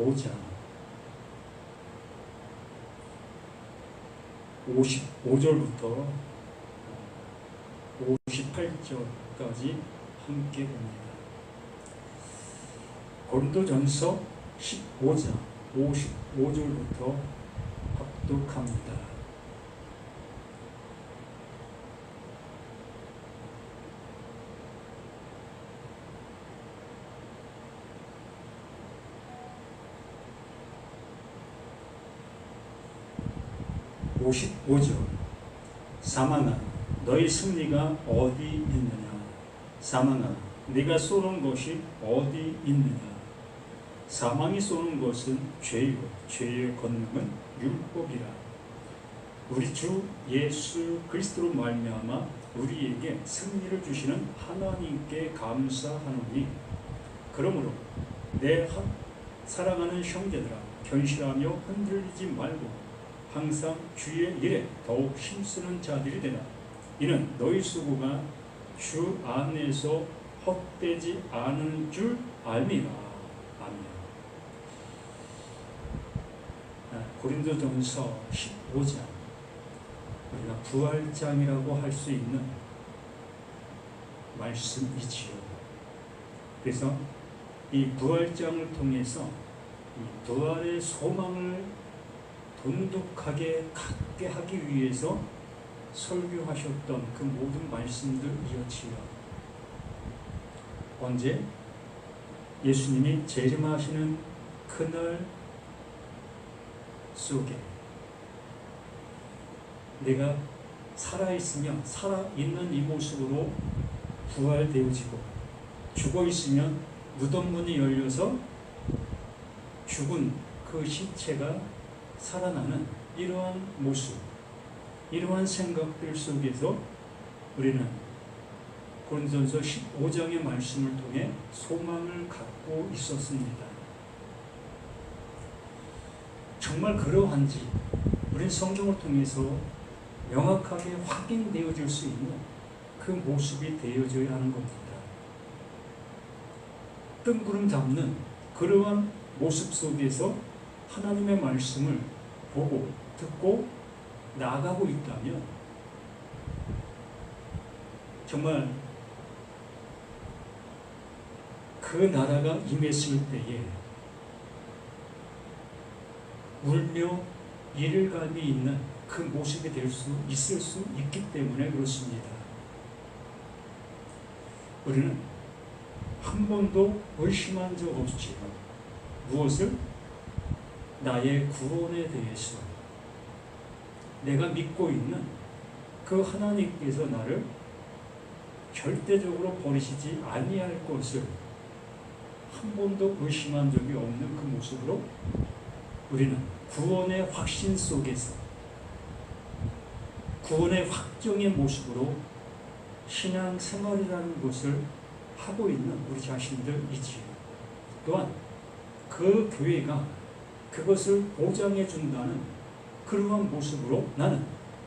15장 55절부터 58절까지 함께 봅니다. 고린도전서 15장 55절부터 합독합니다. (55절) 사망아 너희 승리가 어디 있느냐. 사망아 네가 쏘는 것이 어디 있느냐. 사망이 쏘는 것은 죄요 죄의 권능은 율법이라. 우리 주 예수 그리스도로 말미암아 우리에게 승리를 주시는 하나님께 감사하노니 그러므로 내 사랑하는 형제들아 견실하며 흔들리지 말고 항상 주의 일에 더욱 힘쓰는 자들이 되라. 이는 너희 수고가 주 안에서 헛되지 않은 줄 알미라. 아멘. 고린도전서 15장 우리가 부활장이라고 할 수 있는 말씀이지요. 그래서 이 부활장을 통해서 이 부활의 소망을 돈독하게 갖게 하기 위해서 설교하셨던 그 모든 말씀들이었지요. 언제? 예수님이 재림하시는 그날 속에 내가 살아있으면 살아있는 이 모습으로 부활되어지고 죽어있으면 무덤문이 열려서 죽은 그 시체가 살아나는 이러한 모습, 이러한 생각들 속에서 우리는 고린도전서 15장의 말씀을 통해 소망을 갖고 있었습니다. 정말 그러한지 우리는 성경을 통해서 명확하게 확인되어질 수 있는 그 모습이 되어져야 하는 겁니다. 뜬구름 잡는 그러한 모습 속에서 하나님의 말씀을 보고 듣고 나아가고 있다면 정말 그 나라가 임했을 때에 울며 이를감이 있는 그 모습이 있을 수 있기 때문에 그렇습니다. 우리는 한 번도 의심한 적 없지만 무엇을? 나의 구원에 대해서 내가 믿고 있는 그 하나님께서 나를 절대적으로 버리시지 아니할 것을 한 번도 의심한 적이 없는 그 모습으로 우리는 구원의 확신 속에서 구원의 확정의 모습으로 신앙생활이라는 것을 하고 있는 우리 자신들이지요. 또한 그 교회가 그것을 보장해 준다는 그러한 모습으로 나는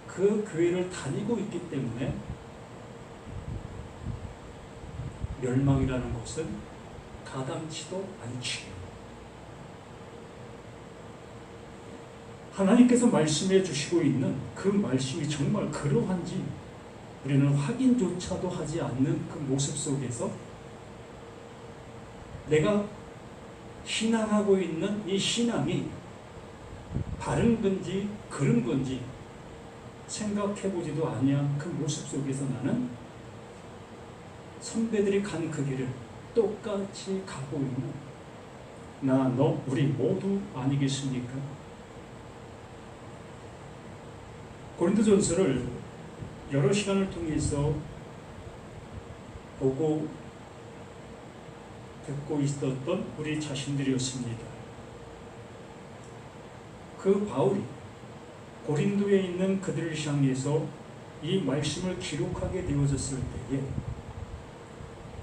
그 교회를 다니고 있기 때문에 멸망이라는 것은 가당치도 않지요. 하나님께서 말씀해 주시고 있는 그 말씀이 정말 그러한지 우리는 확인조차도 하지 않는 그 모습 속에서 내가 신앙하고 있는 이 신앙이 바른 건지 그른 건지 생각해보지도 아니한 그 모습 속에서 나는 선배들이 간 그 길을 똑같이 가고 있는 나, 너, 우리 모두 아니겠습니까? 고린도전서를 여러 시간을 통해서 보고 듣고 있었던 우리 자신들이었습니다. 그 바울이 고린도에 있는 그들을 향해서 이 말씀을 기록하게 되어졌을 때에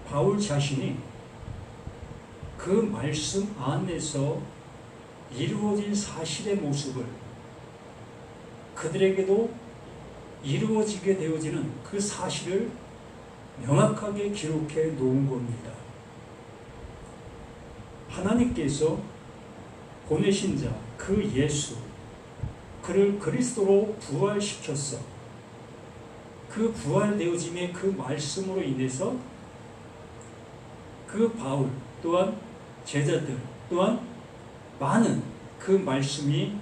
바울 자신이 그 말씀 안에서 이루어진 사실의 모습을 그들에게도 이루어지게 되어지는 그 사실을 명확하게 기록해 놓은 겁니다. 하나님께서 보내신 자, 그 예수, 그를 그리스도로 부활시켰어. 그 부활되어짐의 그 말씀으로 인해서 그 바울 또한 제자들 또한 많은 그 말씀이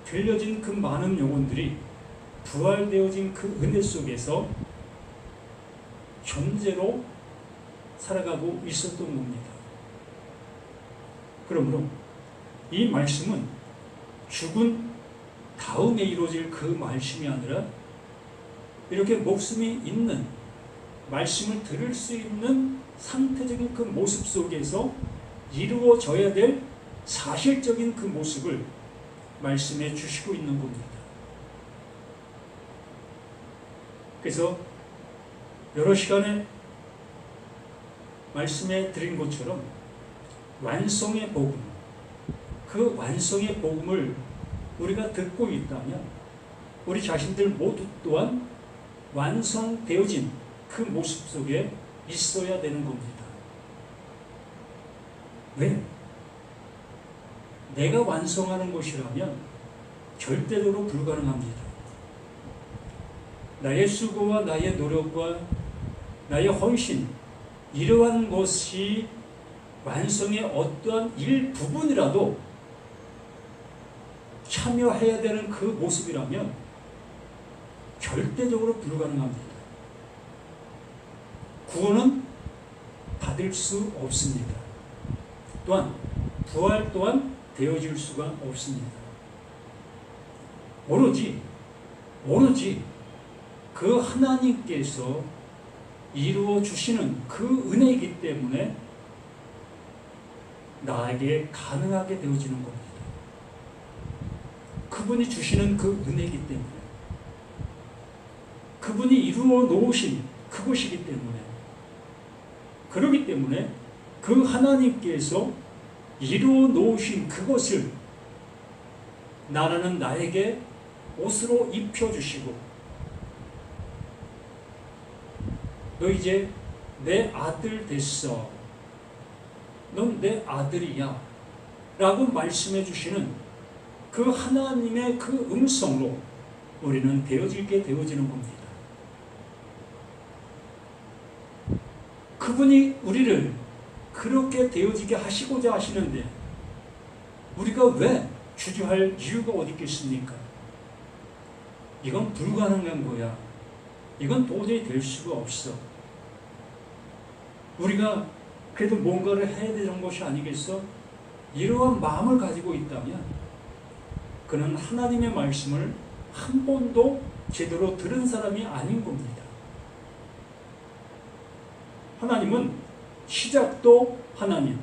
들려진 그 많은 영혼들이 부활되어진 그 은혜 속에서 존재로 살아가고 있었던 겁니다. 그러므로 이 말씀은 죽은 다음에 이루어질 그 말씀이 아니라 이렇게 목숨이 있는 말씀을 들을 수 있는 상태적인 그 모습 속에서 이루어져야 될 사실적인 그 모습을 말씀해 주시고 있는 겁니다. 그래서 여러 시간에 말씀해 드린 것처럼 완성의 복음, 그 완성의 복음을 우리가 듣고 있다면 우리 자신들 모두 또한 완성되어진 그 모습 속에 있어야 되는 겁니다. 왜? 내가 완성하는 것이라면 절대적으로 불가능합니다. 나의 수고와 나의 노력과 나의 헌신, 이러한 것이 완성의 어떠한 일부분이라도 참여해야 되는 그 모습이라면 절대적으로 불가능합니다. 구원은 받을 수 없습니다. 또한 부활 또한 되어질 수가 없습니다. 오로지 그 하나님께서 이루어 주시는 그 은혜이기 때문에 나에게 가능하게 되어지는 겁니다. 그분이 주시는 그 은혜이기 때문에, 그분이 이루어 놓으신 그것이기 때문에, 그렇기 때문에 그 하나님께서 이루어 놓으신 그것을 나라는 나에게 옷으로 입혀주시고, 너 이제 내 아들 됐어, 넌 내 아들이야 라고 말씀해 주시는 그 하나님의 그 음성으로 우리는 되어지게 되어지는 겁니다. 그분이 우리를 그렇게 되어지게 하시고자 하시는데 우리가 왜 주저할 이유가 어디 있겠습니까? 이건 불가능한 거야. 이건 도저히 될 수가 없어. 우리가 그래도 뭔가를 해야 되는 것이 아니겠어? 이러한 마음을 가지고 있다면 그는 하나님의 말씀을 한 번도 제대로 들은 사람이 아닌 겁니다. 하나님은 시작도 하나님,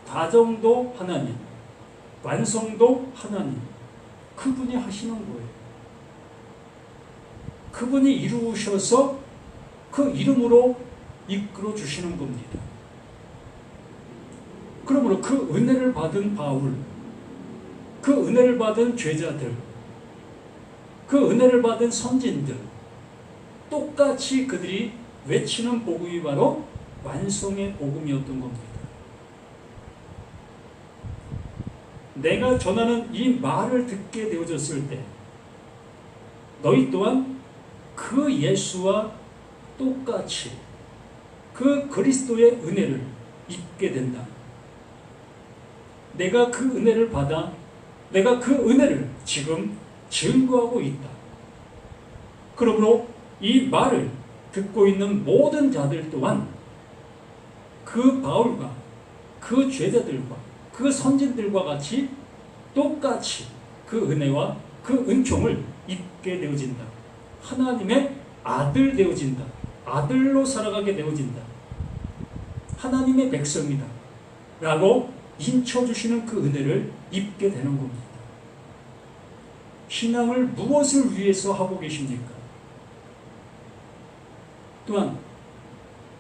과정도 하나님, 완성도 하나님, 그분이 하시는 거예요. 그분이 이루셔서 그 이름으로 이끌어 주시는 겁니다. 그러므로 그 은혜를 받은 바울, 그 은혜를 받은 죄자들, 그 은혜를 받은 선진들, 똑같이 그들이 외치는 복음이 바로 완성의 복음이었던 겁니다. 내가 전하는 이 말을 듣게 되어졌을 때 너희 또한 그 예수와 똑같이 그 그리스도의 은혜를 입게 된다. 내가 그 은혜를 받아 내가 그 은혜를 지금 증거하고 있다. 그러므로 이 말을 듣고 있는 모든 자들 또한 그 바울과 그 죄자들과 그 선진들과 같이 똑같이 그 은혜와 그 은총을 입게 되어진다. 하나님의 아들 되어진다. 아들로 살아가게 되어진다. 하나님의 백성이다 라고 인쳐주시는 그 은혜를 입게 되는 겁니다. 신앙을 무엇을 위해서 하고 계십니까? 또한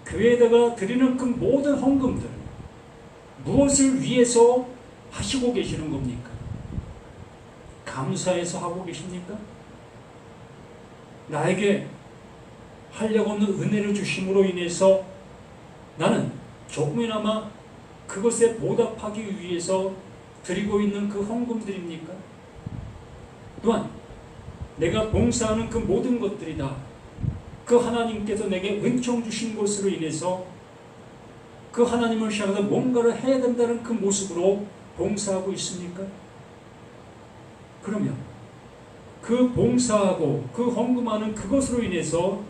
교회에다가 드리는 그 모든 헌금들 무엇을 위해서 하시고 계시는 겁니까? 감사해서 하고 계십니까? 나에게 하려고 하는 은혜를 주심으로 인해서 나는 조금이나마 그것에 보답하기 위해서 드리고 있는 그 헌금들입니까? 또한 내가 봉사하는 그 모든 것들이 다 그 하나님께서 내게 은총 주신 것으로 인해서 그 하나님을 향해서 뭔가를 해야 된다는 그 모습으로 봉사하고 있습니까? 그러면 그 봉사하고 그 헌금하는 그것으로 인해서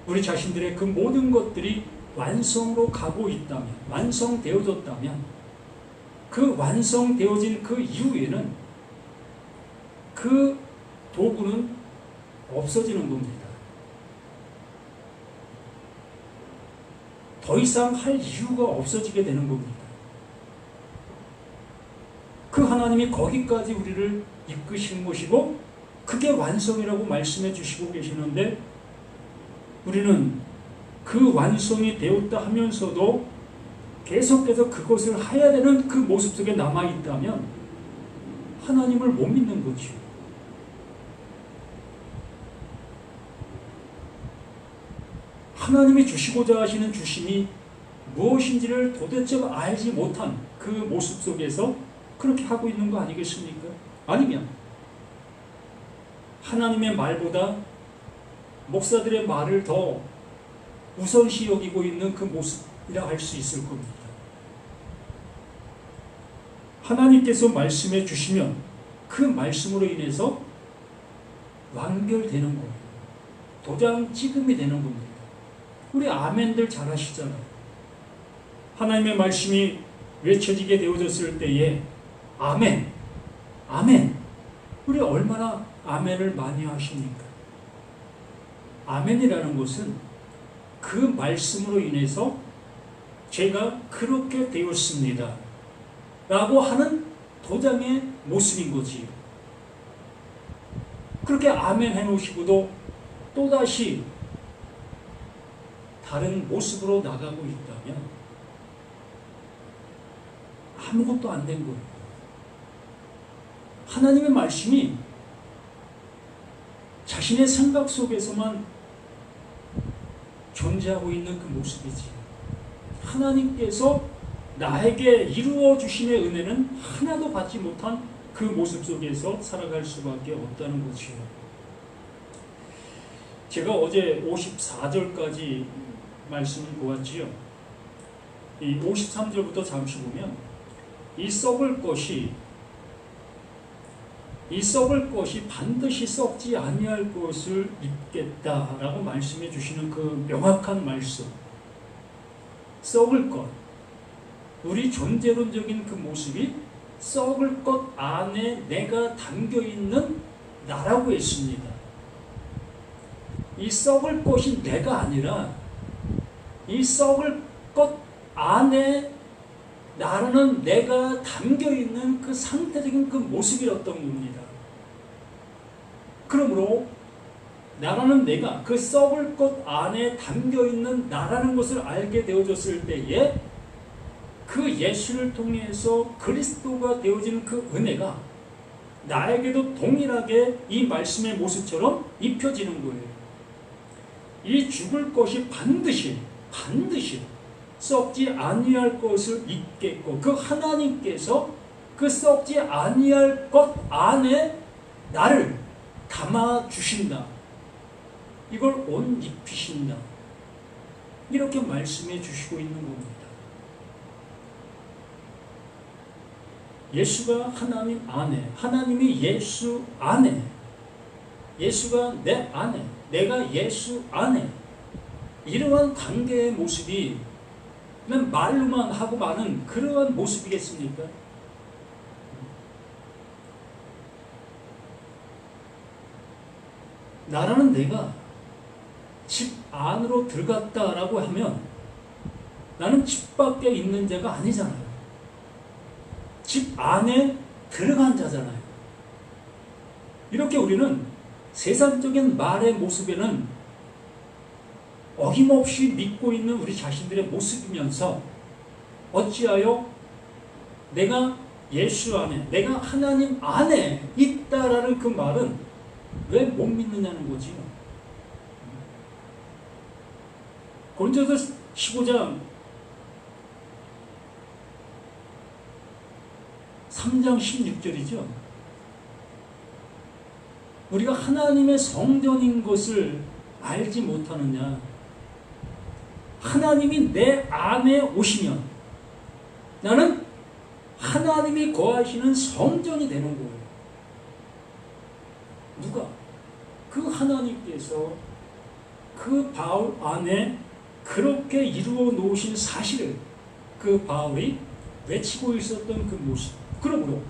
우리 자신들의 그 모든 것들이 완성으로 가고 있다면, 완성되어졌다면, 그 완성되어진 그 이후에는 그 도구는 없어지는 겁니다. 더 이상 할 이유가 없어지게 되는 겁니다. 그 하나님이 거기까지 우리를 이끄신 것이고 그게 완성이라고 말씀해 주시고 계시는데 우리는 그 완성이 되었다 하면서도 계속해서 그것을 해야 되는 그 모습 속에 남아있다면 하나님을 못 믿는 거죠. 하나님이 주시고자 하시는 주심이 무엇인지를 도대체 알지 못한 그 모습 속에서 그렇게 하고 있는 거 아니겠습니까? 아니면 하나님의 말보다 목사들의 말을 더 우선시 여기고 있는 그 모습이라 할 수 있을 겁니다. 하나님께서 말씀해 주시면 그 말씀으로 인해서 완결되는 거예요. 도장 찍음이 되는 겁니다. 우리 아멘들 잘 하시잖아요. 하나님의 말씀이 외쳐지게 되어졌을 때에 아멘, 아멘. 우리 얼마나 아멘을 많이 하십니까? 아멘이라는 것은 그 말씀으로 인해서 제가 그렇게 되었습니다 라고 하는 도장의 모습인 거지요. 그렇게 아멘 해놓으시고도 또다시 다른 모습으로 나가고 있다면 아무것도 안 된 거예요. 하나님의 말씀이 자신의 생각 속에서만 존재하고 있는 그 모습이지. 하나님께서 나에게 이루어 주심의 은혜는 하나도 받지 못한 그 모습 속에서 살아갈 수밖에 없다는 거지요. 제가 어제 54절까지 말씀을 보았지요. 이 53절부터 잠시 보면 이 썩을 것이 반드시 썩지 아니할 것을 입겠다라고 말씀해 주시는 그 명확한 말씀. 썩을 것, 우리 존재론적인 그 모습이 썩을 것 안에 내가 담겨있는 나라고 했습니다. 이 썩을 것이 내가 아니라 이 썩을 것 안에 나라는 내가 담겨있는 그 상태적인 그 모습이었던 겁니다. 그러므로 나라는 내가 그 썩을 것 안에 담겨있는 나라는 것을 알게 되어졌을 때에 그 예수를 통해서 그리스도가 되어지는 그 은혜가 나에게도 동일하게 이 말씀의 모습처럼 입혀지는 거예요. 이 죽을 것이 반드시 썩지 아니할 것을 입겠고 그 하나님께서 그 썩지 아니할 것 안에 나를 담아 주신다. 이걸 옷 입히신다. 이렇게 말씀해 주시고 있는 겁니다. 예수가 하나님 안에, 하나님이 예수 안에, 예수가 내 안에, 내가 예수 안에, 이러한 관계의 모습이 그냥 말로만 하고 마는 그러한 모습이겠습니까? 나라는 내가 집 안으로 들어갔다라고 하면 나는 집 밖에 있는 자가 아니잖아요. 집 안에 들어간 자잖아요. 이렇게 우리는 세상적인 말의 모습에는 어김없이 믿고 있는 우리 자신들의 모습이면서 어찌하여 내가 예수 안에, 내가 하나님 안에 있다라는 그 말은 왜 못 믿느냐는 거지요. 고린도서 15장 3장 16절이죠. 우리가 하나님의 성전인 것을 알지 못하느냐. 하나님이 내 안에 오시면 나는 하나님이 거하시는 성전이 되는 거예요. 누가? 그 하나님께서 그 바울 안에 그렇게 이루어 놓으신 사실을 그 바울이 외치고 있었던 그 모습. 그러므로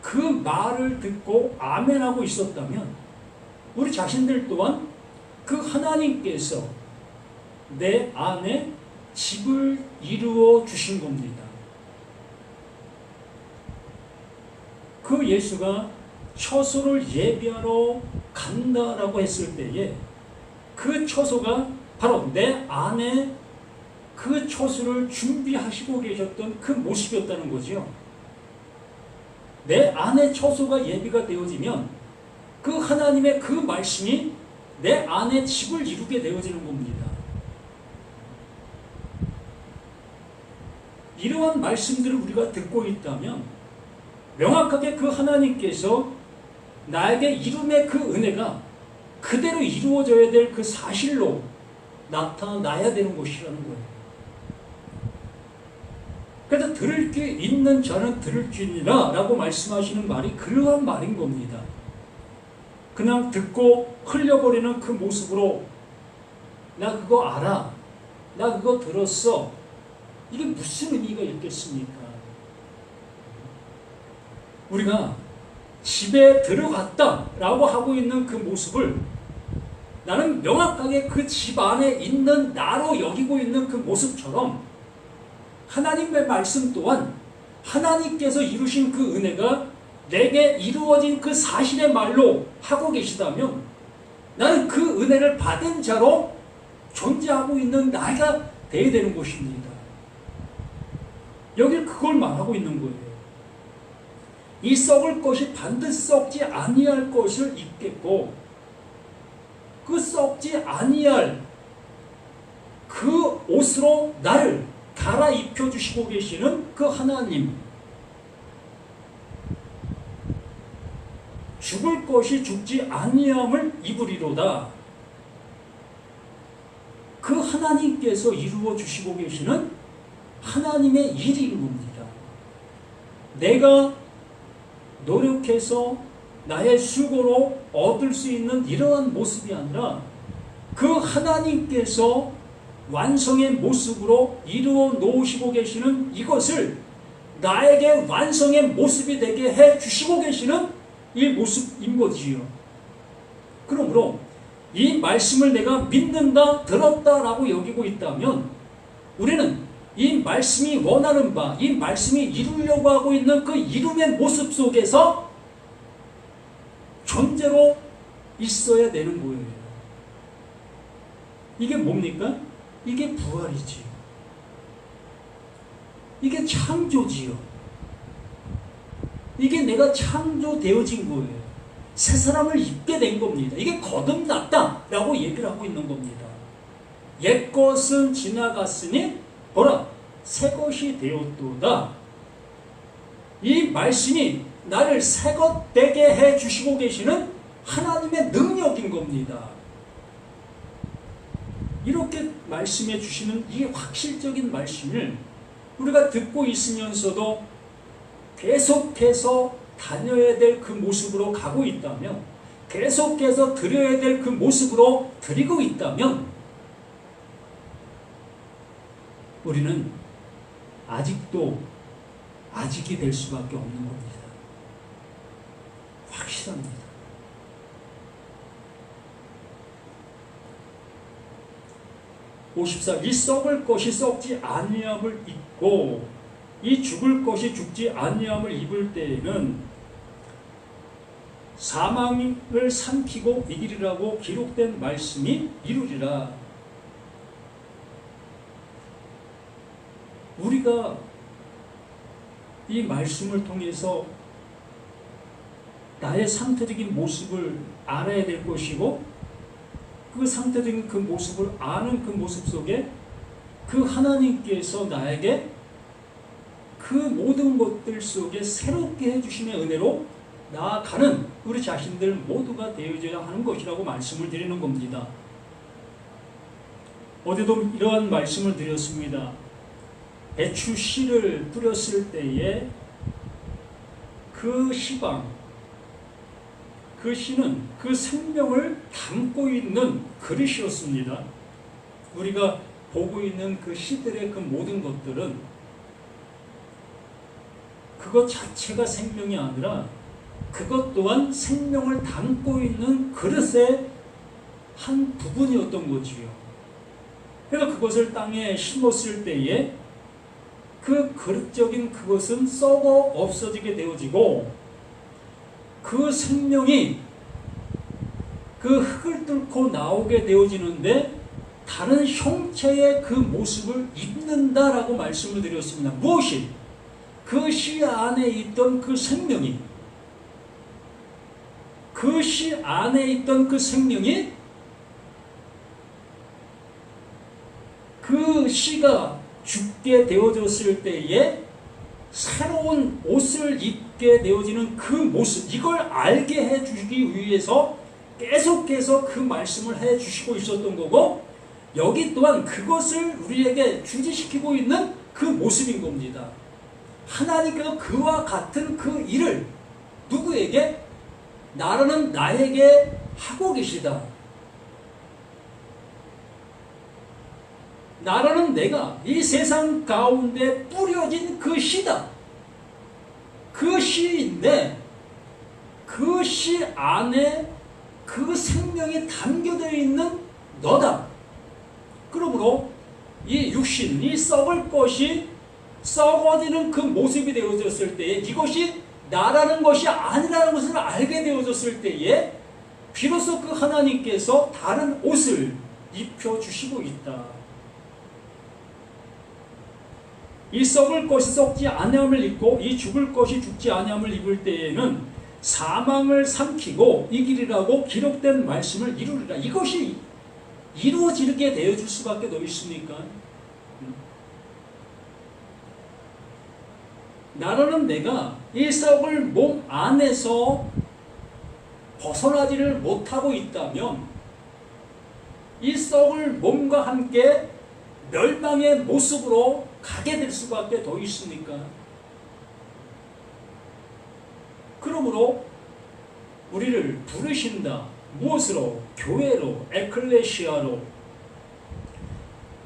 그 말을 듣고 아멘하고 있었다면 우리 자신들 또한 그 하나님께서 내 안에 집을 이루어 주신 겁니다. 그 예수가 처소를 예비하러 간다라고 했을 때에 그 처소가 바로 내 안에 그 처소를 준비하시고 계셨던 그 모습이었다는 거죠. 내 안에 처소가 예비가 되어지면 그 하나님의 그 말씀이 내 안에 집을 이루게 되어지는 겁니다. 이러한 말씀들을 우리가 듣고 있다면 명확하게 그 하나님께서 나에게 이름의 그 은혜가 그대로 이루어져야 될 그 사실로 나타나야 되는 것이라는 거예요. 그래서 들을 귀 있는 자는 들을지니라 라고 말씀하시는 말이 그러한 말인 겁니다. 그냥 듣고 흘려버리는 그 모습으로 나 그거 알아, 나 그거 들었어, 이게 무슨 의미가 있겠습니까? 우리가 집에 들어갔다라고 하고 있는 그 모습을 나는 명확하게 그 집 안에 있는 나로 여기고 있는 그 모습처럼 하나님의 말씀 또한 하나님께서 이루신 그 은혜가 내게 이루어진 그 사실의 말로 하고 계시다면 나는 그 은혜를 받은 자로 존재하고 있는 나가 되어야 되는 것입니다. 여기 그걸 말하고 있는 거예요. 이 썩을 것이 반드시 썩지 아니할 것을 입겠고 그 썩지 아니할 그 옷으로 나를 갈아입혀 주시고 계시는 그 하나님, 죽을 것이 죽지 아니함을 입으리로다. 그 하나님께서 이루어 주시고 계시는 하나님의 일인 겁니다. 내가 노력해서 나의 수고로 얻을 수 있는 이러한 모습이 아니라 그 하나님께서 완성의 모습으로 이루어 놓으시고 계시는 이것을 나에게 완성의 모습이 되게 해 주시고 계시는 이 모습인 거지요. 그러므로 이 말씀을 내가 믿는다, 들었다라고 여기고 있다면 우리는 이 말씀이 원하는 바, 이 말씀이 이루려고 하고 있는 그 이름의 모습 속에서 존재로 있어야 되는 거예요. 이게 뭡니까? 이게 부활이지요. 이게 창조지요. 이게 내가 창조되어진 거예요. 새 사람을 입게 된 겁니다. 이게 거듭났다라고 얘기를 하고 있는 겁니다. 옛것은 지나갔으니 보라 새 것이 되었도다. 이 말씀이 나를 새 것 되게 해 주시고 계시는 하나님의 능력인 겁니다. 이렇게 말씀해 주시는 이 확실적인 말씀을 우리가 듣고 있으면서도 계속해서 다녀야 될 그 모습으로 가고 있다면, 계속해서 드려야 될 그 모습으로 드리고 있다면 우리는 아직이 될 수밖에 없는 겁니다. 확실합니다. 이 썩을 것이 썩지 아니함을 입고 이 죽을 것이 죽지 아니함을 입을 때에는 사망을 삼키고 이기리라고 기록된 말씀이 이루리라. 우리가 이 말씀을 통해서 나의 상태적인 모습을 알아야 될 것이고 그 상태적인 그 모습을 아는 그 모습 속에 그 하나님께서 나에게 그 그 모든 것들 속에 새롭게 해주심의 은혜로 나아가는 우리 자신들 모두가 되어져야 하는 것이라고 말씀을 드리는 겁니다. 어제도 이러한 말씀을 드렸습니다. 배추 씨를 뿌렸을 때에 그 씨방, 그 씨는 그 생명을 담고 있는 그릇이었습니다. 우리가 보고 있는 그 씨들의 그 모든 것들은 그것 자체가 생명이 아니라 그것 또한 생명을 담고 있는 그릇의 한 부분이었던 거지요. 그래서 그것을 땅에 심었을 때에 그 그릇적인 그것은 썩어 없어지게 되어지고 그 생명이 그 흙을 뚫고 나오게 되어지는데 다른 형체의 그 모습을 입는다라고 말씀을 드렸습니다. 무엇이? 그 씨 안에 있던 그 생명이, 그 씨 안에 있던 그 생명이 그 씨가 죽게 되어졌을 때에 새로운 옷을 입게 되어지는 그 모습, 이걸 알게 해주기 위해서 계속해서 그 말씀을 해주시고 있었던 거고, 여기 또한 그것을 우리에게 주지시키고 있는 그 모습인 겁니다. 하나님께서 그와 같은 그 일을 누구에게? 나라는 나에게 하고 계시다. 나라는 내가 이 세상 가운데 뿌려진 그 씨다. 그 씨인데 그 씨 안에 그 생명이 담겨져 있는 너다. 그러므로 이 육신, 이 썩을 것이 썩어지는 그 모습이 되어졌을 때에 이것이 나라는 것이 아니라는 것을 알게 되어졌을 때에 비로소 그 하나님께서 다른 옷을 입혀주시고 있다. 이 썩을 것이 썩지 아니함을 입고 이 죽을 것이 죽지 아니함을 입을 때에는 사망을 삼키고 이기리라고 기록된 말씀을 이루리라. 이것이 이루어지게 되어줄 수밖에 더 있습니까? 나라는 내가 이 썩을 몸 안에서 벗어나지를 못하고 있다면 이 썩을 몸과 함께 멸망의 모습으로 가게 될 수밖에 더 있습니까? 그러므로 우리를 부르신다. 무엇으로? 교회로, 에클레시아로.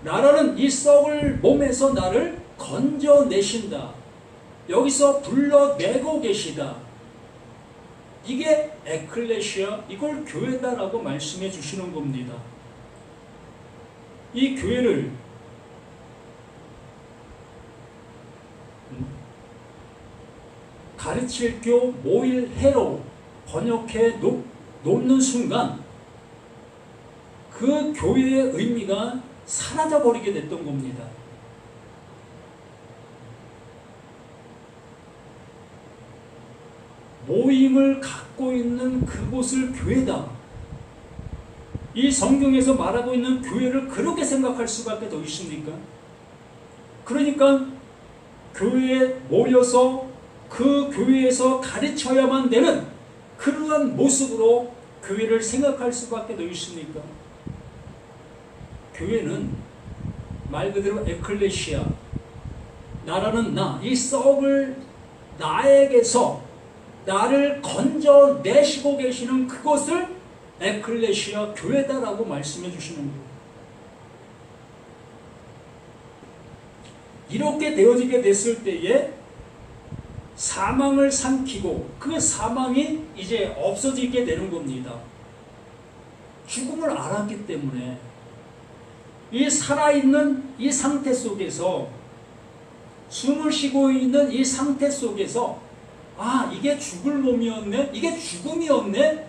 나라는 이 썩을 몸에서 나를 건져내신다. 여기서 불러내고 계시다. 이게 에클레시아, 이걸 교회다라고 말씀해 주시는 겁니다. 이 교회를 가르칠 교 모일해로 번역해 놓는 순간 그 교회의 의미가 사라져버리게 됐던 겁니다. 모임을 갖고 있는 그곳을 교회다. 이 성경에서 말하고 있는 교회를 그렇게 생각할 수밖에 더 있습니까? 그러니까 교회에 모여서 그 교회에서 가르쳐야만 되는 그러한 모습으로 교회를 생각할 수밖에 더 있습니까? 교회는 말 그대로 에클레시아, 나라는 나, 이 썩을 나에게서 나를 건져내시고 계시는 그것을 에클레시아 교회다라고 말씀해 주시는 거예요. 이렇게 되어지게 됐을 때에 사망을 삼키고 그 사망이 이제 없어지게 되는 겁니다. 죽음을 알았기 때문에 이 살아있는 이 상태 속에서, 숨을 쉬고 있는 이 상태 속에서, 아, 이게 죽을 몸이었네? 이게 죽음이었네?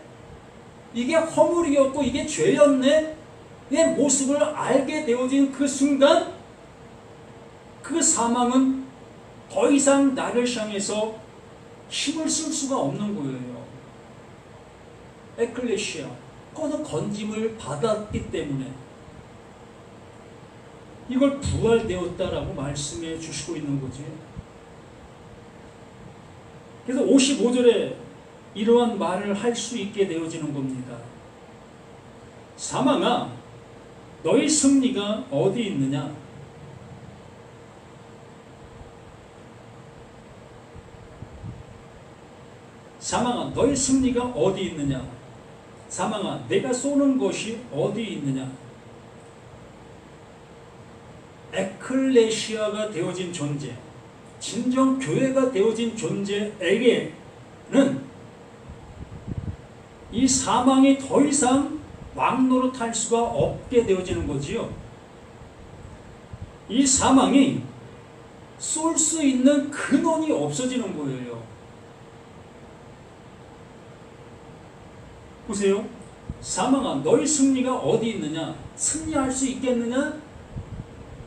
이게 허물이었고 이게 죄였네? 내 모습을 알게 되어진 그 순간 그 사망은 더 이상 나를 향해서 힘을 쓸 수가 없는 거예요. 에클레시아, 거기서 건짐을 받았기 때문에 이걸 부활되었다라고 말씀해 주시고 있는 거지. 그래서 55절에 이러한 말을 할 수 있게 되어지는 겁니다. 사망아, 너희 승리가 어디 있느냐? 사망아, 너희 승리가 어디 있느냐? 사망아, 내가 쏘는 것이 어디 있느냐? 에클레시아가 되어진 존재, 진정 교회가 되어진 존재에게는 이 사망이 더 이상 왕노릇할 수가 없게 되어지는 거지요. 이 사망이 쏠 수 있는 근원이 없어지는 거예요. 보세요. 사망아, 너희 승리가 어디 있느냐? 승리할 수 있겠느냐?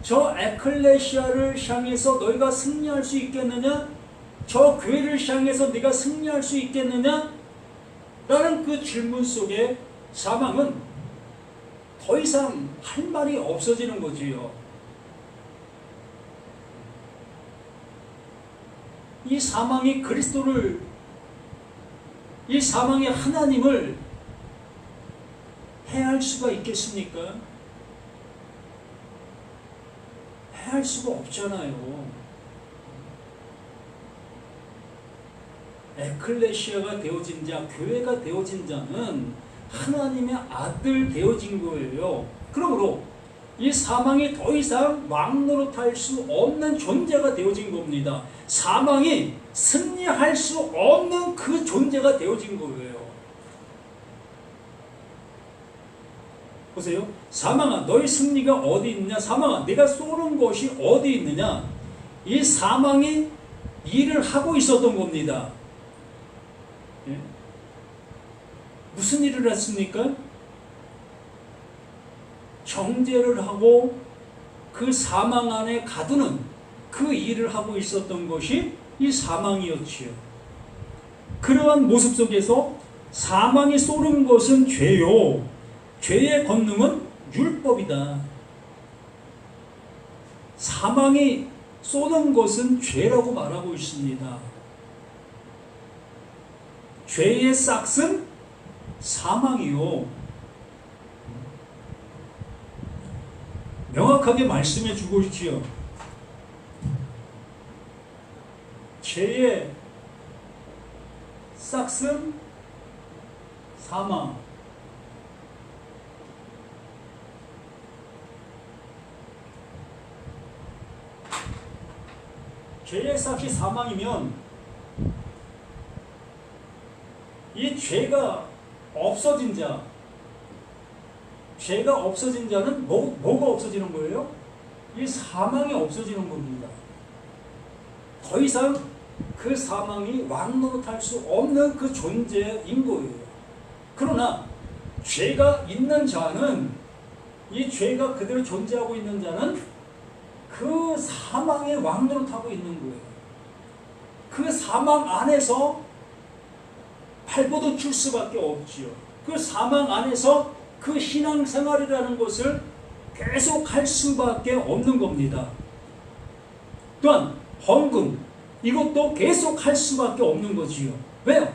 저 에클레시아를 향해서 너희가 승리할 수 있겠느냐? 저 교회를 향해서 네가 승리할 수 있겠느냐? 라는 그 질문 속에 사망은 더 이상 할 말이 없어지는 거지요. 이 사망이 그리스도를, 이 사망이 하나님을 해할 수가 있겠습니까? 해할 수가 없잖아요. 에클레시아가 되어진 자, 교회가 되어진 자는 하나님의 아들 되어진 거예요. 그러므로 이 사망이 더 이상 왕노릇할 수 없는 존재가 되어진 겁니다. 사망이 승리할 수 없는 그 존재가 되어진 거예요. 보세요. 사망아, 너희 승리가 어디 있느냐? 사망아, 내가 쏘는 것이 어디 있느냐? 이 사망이 일을 하고 있었던 겁니다. 예? 무슨 일을 했습니까? 정죄를 하고 그 사망 안에 가두는 그 일을 하고 있었던 것이 이 사망이었지요. 그러한 모습 속에서 사망이 쏘는 것은 죄요. 죄의 권능은 율법이다. 사망이 쏘는 것은 죄라고 말하고 있습니다. 죄의 싹은 사망이요. 명확하게 말씀해 주고 있지요. 죄의 싹은 사망. 죄의 싹이 사망이면 이 죄가 없어진 자, 죄가 없어진 자는 뭐가 없어지는 거예요? 이 사망이 없어지는 겁니다. 더 이상 그 사망이 왕노릇할 수 없는 그 존재인 거예요. 그러나 죄가 있는 자는, 이 죄가 그대로 존재하고 있는 자는 그 사망에 왕노릇하고 있는 거예요. 그 사망 안에서 발버둥 칠 수밖에 없지요. 그 사망 안에서 그 신앙생활이라는 것을 계속 할 수밖에 없는 겁니다. 또한 헌금, 이것도 계속 할 수밖에 없는 거지요. 왜요?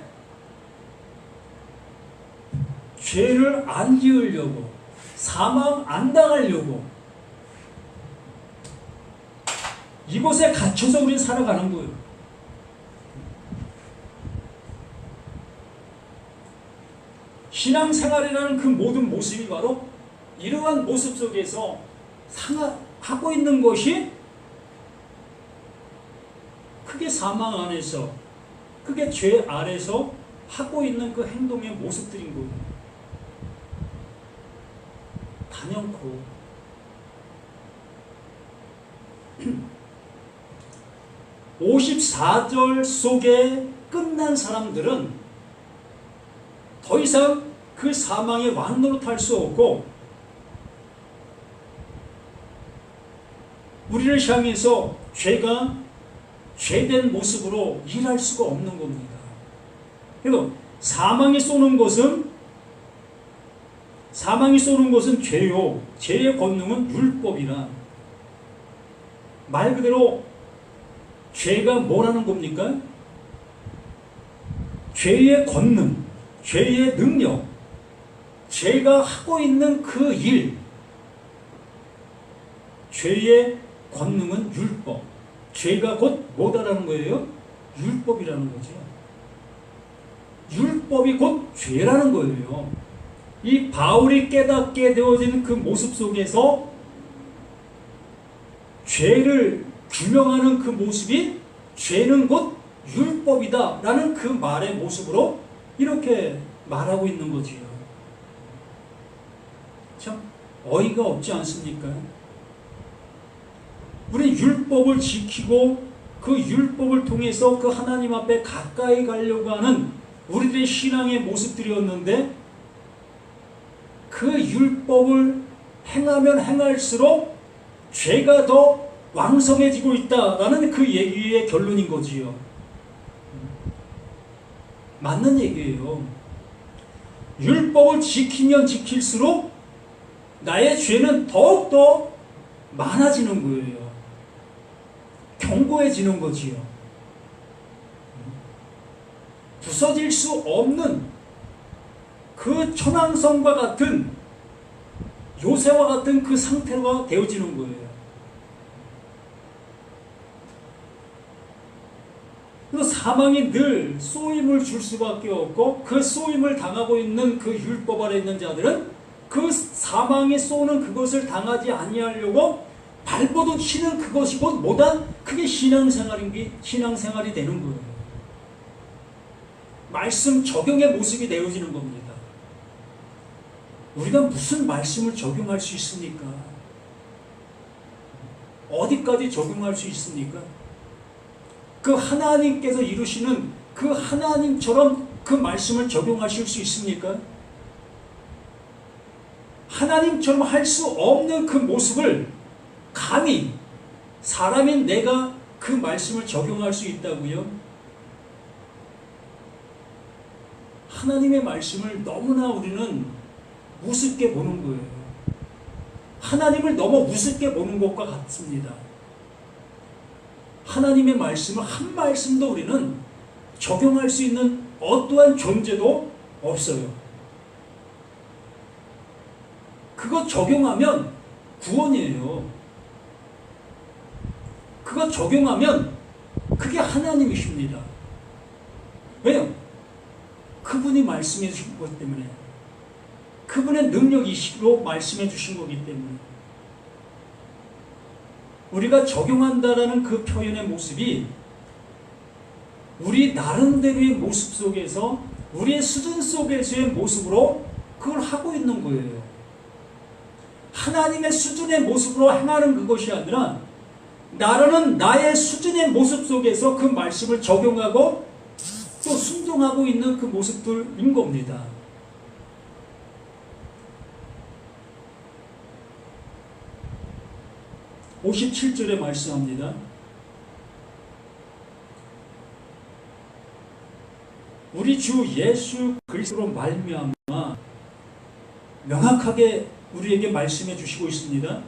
죄를 안 지으려고, 사망 안 당하려고 이곳에 갇혀서 우리는 살아가는 거예요. 신앙생활이라는 그 모든 모습이 바로 이러한 모습 속에서 하고 있는 것이 그게 사망 안에서, 그게 죄 아래서 하고 있는 그 행동의 모습들인 거예요. 단연코 54절 속에 끝난 사람들은 더 이상 그 사망의 왕노릇할 수 없고 우리를 향해서 죄가 죄된 모습으로 일할 수가 없는 겁니다. 그래서 사망이 쏘는 것은 죄요. 죄의 권능은 율법이라. 말 그대로 죄가 뭐라는 겁니까? 죄의 권능, 죄의 능력, 죄가 하고 있는 그 일, 죄의 권능은 율법. 죄가 곧 뭐다라는 거예요? 율법이라는 거죠. 율법이 곧 죄라는 거예요. 이 바울이 깨닫게 되어진 그 모습 속에서 죄를 규명하는 그 모습이 죄는 곧 율법이다 라는 그 말의 모습으로 이렇게 말하고 있는 거지요. 참 어이가 없지 않습니까? 우리 율법을 지키고 그 율법을 통해서 그 하나님 앞에 가까이 가려고 하는 우리들의 신앙의 모습들이었는데 그 율법을 행하면 행할수록 죄가 더 왕성해지고 있다라는 그 얘기의 결론인 거지요. 맞는 얘기예요. 율법을 지키면 지킬수록 나의 죄는 더욱더 많아지는 거예요. 견고해지는 거지요. 부서질 수 없는 그 천왕성과 같은 요새와 같은 그 상태가 되어지는 거예요. 그래서 사망이 늘 쏘임을 줄 수밖에 없고 그 쏘임을 당하고 있는 그 율법 아래 있는 자들은 그 사망이 쏘는 그것을 당하지 아니하려고 발버둥 치는 그것이 곧 뭐다? 그게 신앙생활이 되는 거예요. 말씀 적용의 모습이 되어지는 겁니다. 우리가 무슨 말씀을 적용할 수 있습니까? 어디까지 적용할 수 있습니까? 그 하나님께서 이루시는 그 하나님처럼 그 말씀을 적용하실 수 있습니까? 하나님처럼 할 수 없는 그 모습을 감히 사람인 내가 그 말씀을 적용할 수 있다고요? 하나님의 말씀을 너무나 우리는 우습게 보는 거예요. 하나님을 너무 우습게 보는 것과 같습니다. 하나님의 말씀을 한 말씀도 우리는 적용할 수 있는 어떠한 존재도 없어요. 그거 적용하면 구원이에요. 그거 적용하면 그게 하나님이십니다. 왜요? 그분이 말씀해 주신 것 때문에, 그분의 능력이시로 말씀해 주신 거기 때문에 우리가 적용한다라는 그 표현의 모습이 우리 나름대로의 모습 속에서 우리의 수준 속에서의 모습으로 그걸 하고 있는 거예요. 하나님의 수준의 모습으로 행하는 그것이 아니라 나라는 나의 수준의 모습 속에서 그 말씀을 적용하고 또 순종하고 있는 그 모습들인 겁니다. (57절에) 말씀합니다. 우리 주 예수 그리스도로 말미암아 명확하게 우리에게 말씀해 주시고 있습니다.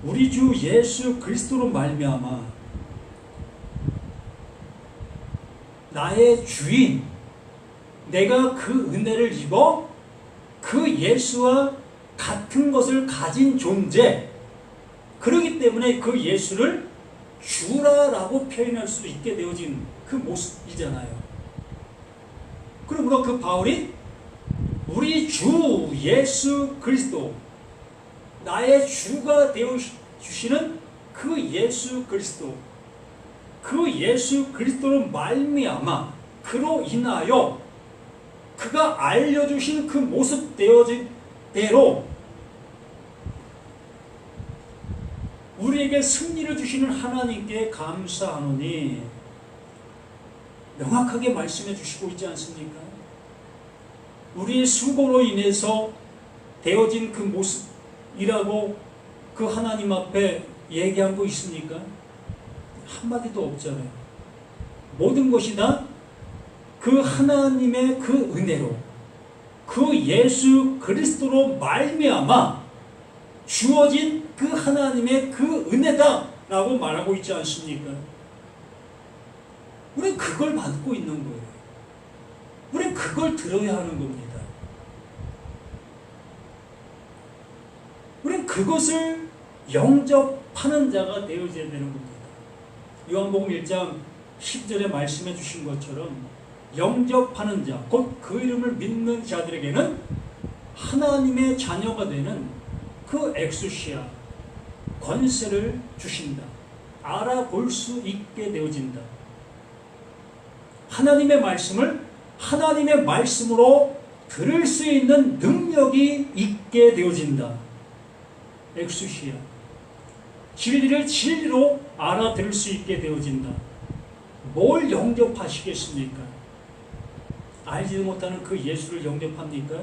우리 주 예수 그리스도로 말미암아 나의 주인, 내가 그 은혜를 입어 그 예수와 같은 것을 가진 존재, 그렇기 때문에 그 예수를 주라라고 표현할 수 있게 되어진 그 모습이잖아요. 그러므로 그 바울이 우리 주 예수 그리스도, 나의 주가 되어주시는 그 예수 그리스도, 그 예수 그리스도로 말미암아 그로 인하여 그가 알려주신 그 모습 되어진 대로 우리에게 승리를 주시는 하나님께 감사하노니 명확하게 말씀해 주시고 있지 않습니까? 우리의 수고로 인해서 되어진 그 모습이라고 그 하나님 앞에 얘기한 거 있습니까? 한마디도 없잖아요. 모든 것이 다 그 하나님의 그 은혜로, 그 예수 그리스도로 말미암아 주어진 그 하나님의 그 은혜다라고 말하고 있지 않습니까? 우리는 그걸 받고 있는 거예요. 그걸 들어야 하는 겁니다. 우리는 그것을 영접하는 자가 되어져야 되는 겁니다. 요한복음 1장 10절에 말씀해 주신 것처럼 영접하는 자, 곧 그 이름을 믿는 자들에게는 하나님의 자녀가 되는 그 엑수시아, 권세를 주신다. 알아볼 수 있게 되어진다. 하나님의 말씀을 하나님의 말씀으로 들을 수 있는 능력이 있게 되어진다. 엑수시아. 진리를 진리로 알아들을 수 있게 되어진다. 뭘 영접하시겠습니까? 알지도 못하는 그 예수를 영접합니까?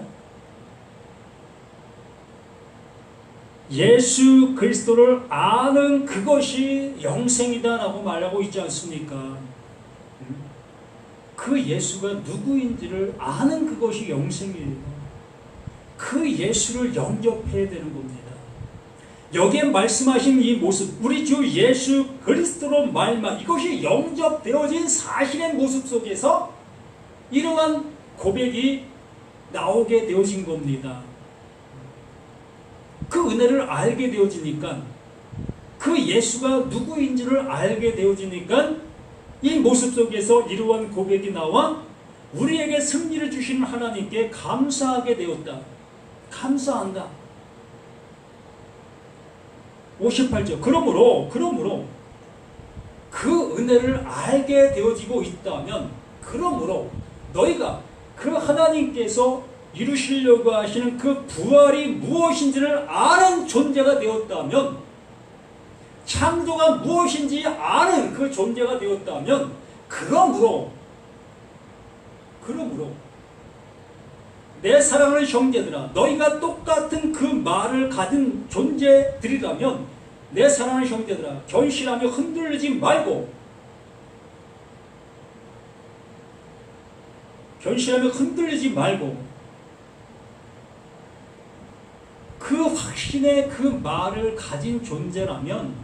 예수 그리스도를 아는 그것이 영생이다라고 말하고 있지 않습니까? 그 예수가 누구인지를 아는 그것이 영생이에요. 그 예수를 영접해야 되는 겁니다. 여기에 말씀하신 이 모습, 우리 주 예수 그리스도로 말미암아 이것이 영접되어진 사실의 모습 속에서 이러한 고백이 나오게 되어진 겁니다. 그 은혜를 알게 되어지니까, 그 예수가 누구인지를 알게 되어지니까 이 모습 속에서 이러한 고백이 나와 우리에게 승리를 주시는 하나님께 감사하게 되었다. 감사한다. 58절. 그러므로 그 은혜를 알게 되어지고 있다면, 그러므로 너희가 그 하나님께서 이루시려고 하시는 그 부활이 무엇인지를 아는 존재가 되었다면, 창조가 무엇인지 아는 그 존재가 되었다면, 그러므로 내 사랑하는 형제들아, 너희가 똑같은 그 말을 가진 존재들이라면, 내 사랑하는 형제들아, 견실하며 흔들리지 말고 그 확신의 그 말을 가진 존재라면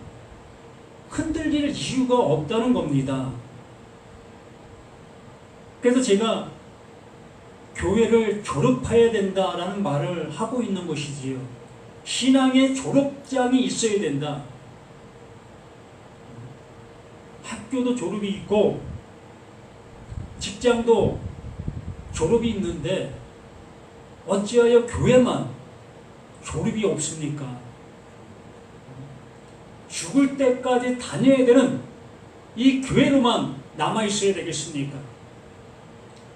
흔들릴 이유가 없다는 겁니다. 그래서 제가 교회를 졸업해야 된다라는 말을 하고 있는 것이지요. 신앙의 졸업장이 있어야 된다. 학교도 졸업이 있고 직장도 졸업이 있는데 어찌하여 교회만 졸업이 없습니까? 죽을 때까지 다녀야 되는 이 교회로만 남아있어야 되겠습니까?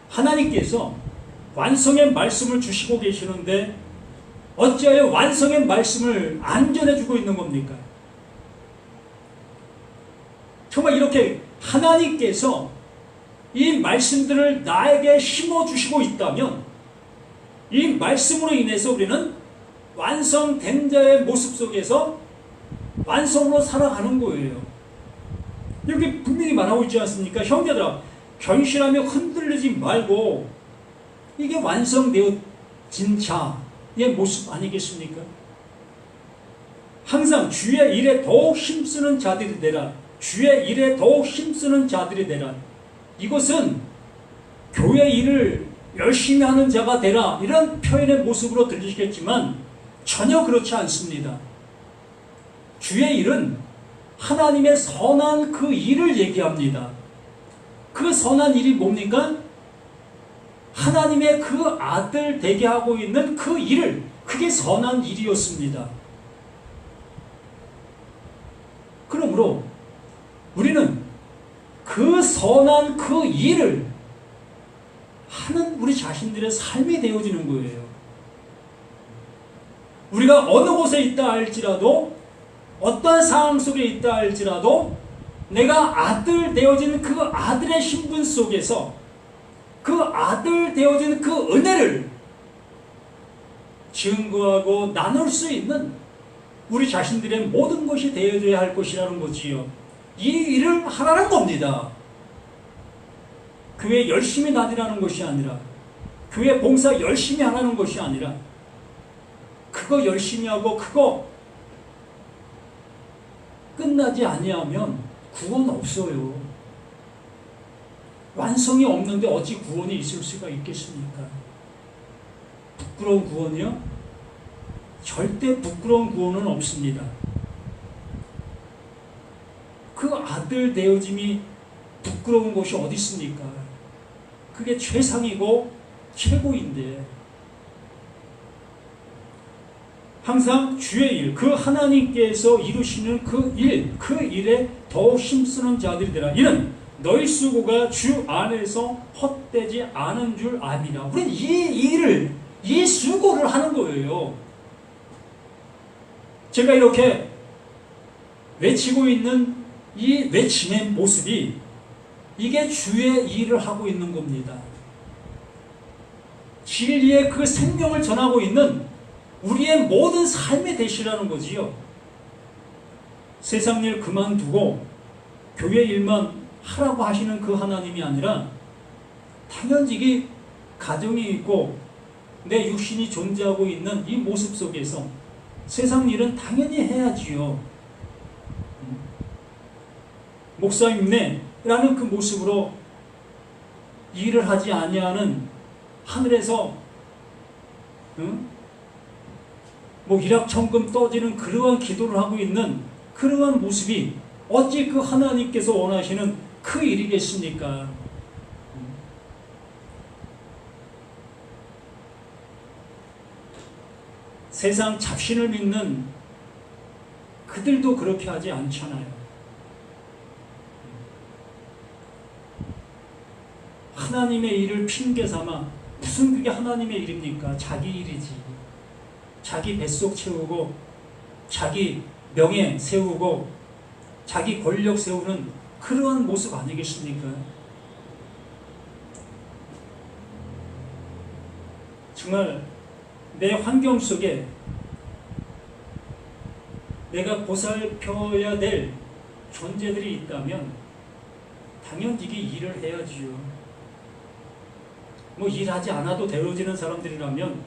하나님께서 완성의 말씀을 주시고 계시는데 어찌하여 완성의 말씀을 안 전해주고 있는 겁니까? 정말 이렇게 하나님께서 이 말씀들을 나에게 심어주시고 있다면 이 말씀으로 인해서 우리는 완성된 자의 모습 속에서 완성으로 살아가는 거예요. 여기 분명히 말하고 있지 않습니까? 형제들아, 견실하며 흔들리지 말고, 이게 완성되어진 자의 모습 아니겠습니까? 항상 주의 일에 더욱 힘쓰는 자들이 되라. 주의 일에 더욱 힘쓰는 자들이 되라. 이것은 교회 일을 열심히 하는 자가 되라, 이런 표현의 모습으로 들리시겠지만 전혀 그렇지 않습니다. 주의 일은 하나님의 선한 그 일을 얘기합니다. 그 선한 일이 뭡니까? 하나님의 그 아들 되게 하고 있는 그 일을, 그게 선한 일이었습니다. 그러므로 우리는 그 선한 그 일을 하는 우리 자신들의 삶이 되어지는 거예요. 우리가 어느 곳에 있다 할지라도, 어떤 상황 속에 있다 할지라도, 내가 아들 되어진 그 아들의 신분 속에서 그 아들 되어진 그 은혜를 증거하고 나눌 수 있는 우리 자신들의 모든 것이 되어져야 할 것이라는 거지요. 이 일을 하라는 겁니다. 교회 열심히 다니라는 것이 아니라, 교회 봉사 열심히 하라는 것이 아니라, 그거 열심히 하고 그거 끝나지 아니하면 구원 없어요. 완성이 없는데 어찌 구원이 있을 수가 있겠습니까? 부끄러운 구원이요? 절대 부끄러운 구원은 없습니다. 그 아들 되어짐이 부끄러운 것이 어디 있습니까? 그게 최상이고 최고인데, 항상 주의 일, 그 하나님께서 이루시는 그 일에 더 힘쓰는 자들이 되라. 이는 너희 수고가 주 안에서 헛되지 않은 줄 압니다. 우리는 이 수고를 하는 거예요. 제가 이렇게 외치고 있는 이 외침의 모습이, 이게 주의 일을 하고 있는 겁니다. 진리의 그 생명을 전하고 있는 우리의 모든 삶의 대시라는 거지요. 세상 일 그만두고 교회 일만 하라고 하시는 그 하나님이 아니라, 당연히 가정이 있고 내 육신이 존재하고 있는 이 모습 속에서 세상 일은 당연히 해야지요. 목사님네라는 그 모습으로 일을 하지 아니하는, 하늘에서 일확천금 떠지는 그러한 기도를 하고 있는 그러한 모습이 어찌 그 하나님께서 원하시는 그 일이겠습니까? 세상 잡신을 믿는 그들도 그렇게 하지 않잖아요. 하나님의 일을 핑계 삼아, 무슨 그게 하나님의 일입니까? 자기 일이지. 자기 뱃속 채우고, 자기 명예 세우고, 자기 권력 세우는 그러한 모습 아니겠습니까? 정말 내 환경 속에 내가 보살펴야 될 존재들이 있다면 당연히 일을 해야지요. 일하지 않아도 되어지는 사람들이라면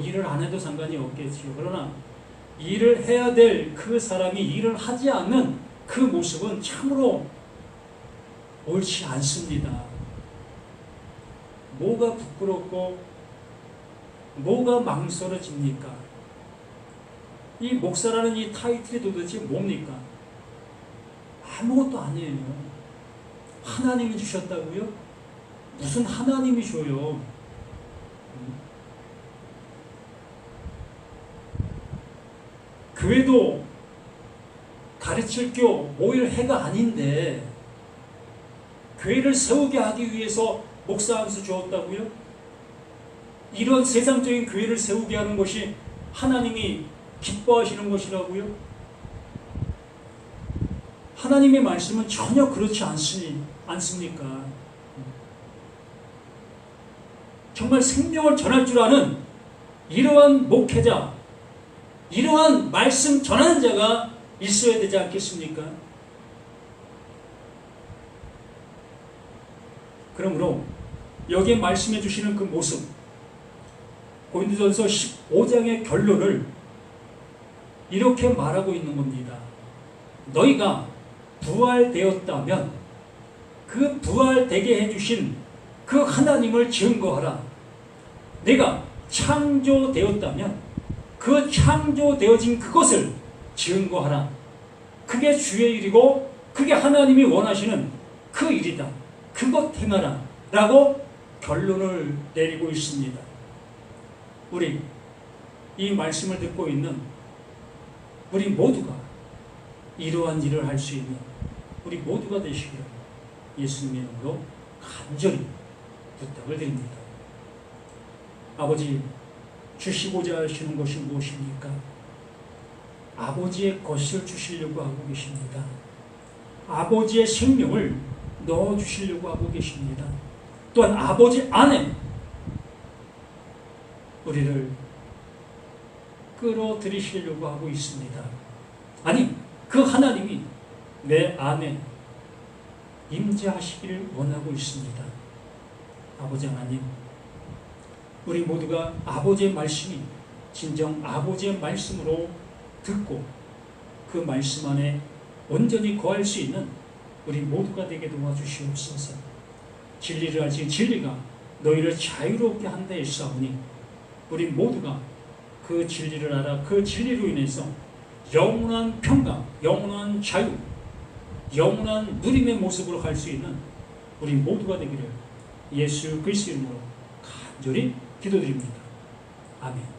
일을 안 해도 상관이 없겠지요. 그러나 일을 해야 될 그 사람이 일을 하지 않는 그 모습은 참으로 옳지 않습니다. 뭐가 부끄럽고 뭐가 망설여집니까? 이 목사라는 이 타이틀이 도대체 뭡니까? 아무것도 아니에요. 하나님이 주셨다고요? 무슨 하나님이 줘요? 교회도 가르칠 교 모일 해가 아닌데 교회를 세우게 하기 위해서 목사 한 수 주었다고요? 이런 세상적인 교회를 세우게 하는 것이 하나님이 기뻐하시는 것이라고요? 하나님의 말씀은 전혀 그렇지 않습니까? 정말 생명을 전할 줄 아는 이러한 목회자, 이러한 말씀 전하는 자가 있어야 되지 않겠습니까? 그러므로 여기에 말씀해 주시는 그 모습, 고린도전서 15장의 결론을 이렇게 말하고 있는 겁니다. 너희가 부활되었다면 그 부활되게 해주신 그 하나님을 증거하라. 내가 창조되었다면 그 창조되어진 그것을 증거하라. 그게 주의 일이고 그게 하나님이 원하시는 그 일이다. 그것 행하라. 라고 결론을 내리고 있습니다. 우리 이 말씀을 듣고 있는 우리 모두가 이러한 일을 할 수 있는 우리 모두가 되시기를 예수님의 이름으로 간절히 부탁을 드립니다. 아버지, 주시고자 하시는 것이 무엇입니까? 아버지의 것을 주시려고 하고 계십니다. 아버지의 생명을 넣어주시려고 하고 계십니다. 또한 아버지 안에 우리를 끌어들이시려고 하고 있습니다. 아니, 그 하나님이 내 안에 임재하시기를 원하고 있습니다. 아버지 하나님, 우리 모두가 아버지의 말씀이 진정 아버지의 말씀으로 듣고 그 말씀 안에 온전히 거할 수 있는 우리 모두가 되게 도와주시옵소서. 진리를 알지 진리가 너희를 자유롭게 한다 했사오니 우리 모두가 그 진리를 알아 그 진리로 인해서 영원한 평강, 영원한 자유, 영원한 누림의 모습으로 갈 수 있는 우리 모두가 되기를 예수 그리스도 이름으로 간절히 기도드립니다. 아멘.